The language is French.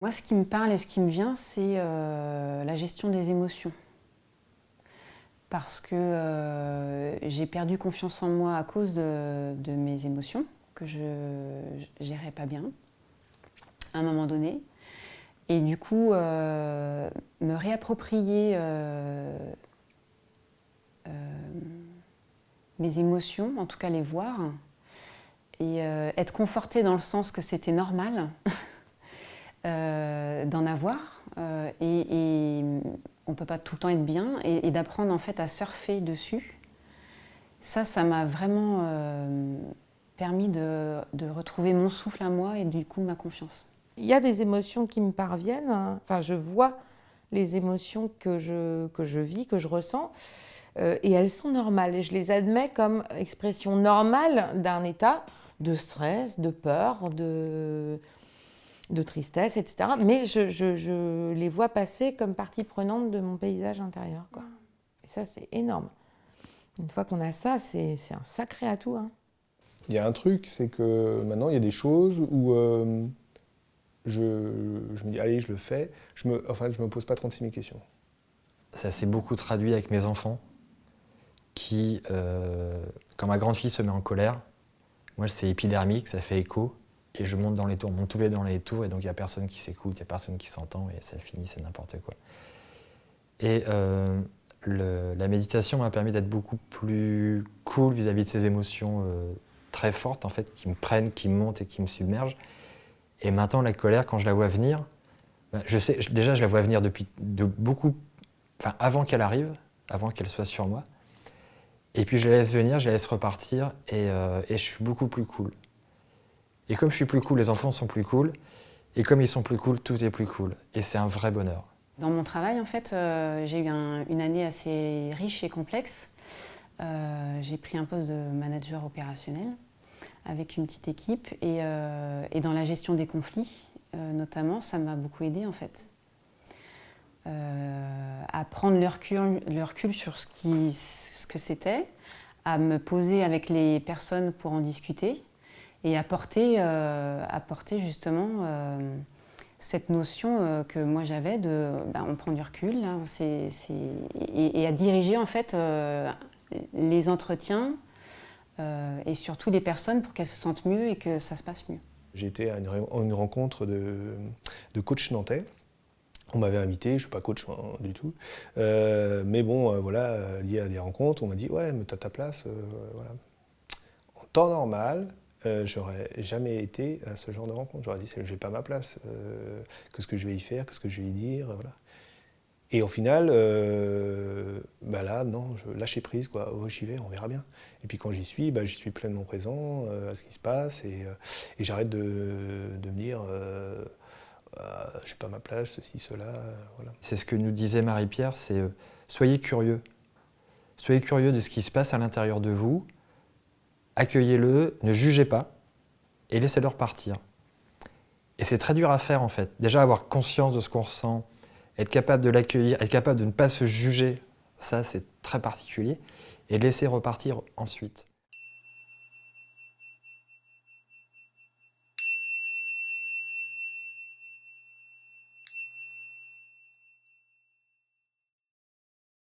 Moi, ce qui me parle et ce qui me vient, c'est la gestion des émotions. Parce que j'ai perdu confiance en moi à cause de mes émotions, que je ne gérais pas bien à un moment donné. Et du coup, me réapproprier mes émotions, en tout cas les voir, et être confortée dans le sens que c'était normal d'en avoir. Et on ne peut pas tout le temps être bien, et d'apprendre en fait à surfer dessus. Ça m'a vraiment permis de retrouver mon souffle à moi et du coup ma confiance. Il y a des émotions qui me parviennent, hein. Enfin, je vois les émotions que je vis, que je ressens, et elles sont normales. Et je les admets comme expression normale d'un état de stress, de peur, de tristesse, etc. Mais je les vois passer comme partie prenante de mon paysage intérieur, quoi. Et ça, c'est énorme. Une fois qu'on a ça, c'est un sacré atout, hein. Il y a un truc, c'est que maintenant, il y a des choses où je me dis, allez, je le fais. Je me pose pas 36 000 questions. Ça s'est beaucoup traduit avec mes enfants qui, quand ma grande fille se met en colère, moi c'est épidermique, ça fait écho, et je monte dans les tours, on monte tous les deux dans les tours, et donc il n'y a personne qui s'écoute, il n'y a personne qui s'entend, et ça finit, c'est n'importe quoi. Et la méditation m'a permis d'être beaucoup plus cool vis-à-vis de ces émotions très fortes, en fait, qui me prennent, qui me montent et qui me submergent. Et maintenant, la colère, quand je la vois venir, je sais, déjà je la vois venir avant qu'elle arrive, avant qu'elle soit sur moi. Et puis je la laisse venir, je la laisse repartir, et je suis beaucoup plus cool. Et comme je suis plus cool, les enfants sont plus cool. Et comme ils sont plus cool, tout est plus cool. Et c'est un vrai bonheur. Dans mon travail, en fait, j'ai eu une année assez riche et complexe. J'ai pris un poste de manager opérationnel avec une petite équipe. Et dans la gestion des conflits, notamment, ça m'a beaucoup aidée, en fait. À prendre le recul sur ce que c'était, à me poser avec les personnes pour en discuter et apporter justement cette notion que moi j'avais de on prend du recul là, et à diriger en fait les entretiens et surtout les personnes pour qu'elles se sentent mieux et que ça se passe mieux. J'ai été à une rencontre de coachs nantais. On m'avait invité, je ne suis pas coach du tout, mais bon, voilà, lié à des rencontres, on m'a dit « ouais, mais t'as ta place, voilà ». En temps normal, j'aurais jamais été à ce genre de rencontre. J'aurais dit « j'ai pas ma place, qu'est-ce que je vais y faire, qu'est-ce que je vais y dire », voilà. Et au final, là, non, je lâchais prise, quoi. Oh, j'y vais, on verra bien. Et puis quand j'y suis pleinement présent à ce qui se passe, et j'arrête de me dire j'ai pas ma place, ceci, cela, voilà. C'est ce que nous disait Marie-Pierre, c'est soyez curieux. Soyez curieux de ce qui se passe à l'intérieur de vous, accueillez-le, ne jugez pas, et laissez-le repartir. Et c'est très dur à faire en fait. Déjà avoir conscience de ce qu'on ressent, être capable de l'accueillir, être capable de ne pas se juger, ça c'est très particulier, et laisser repartir ensuite.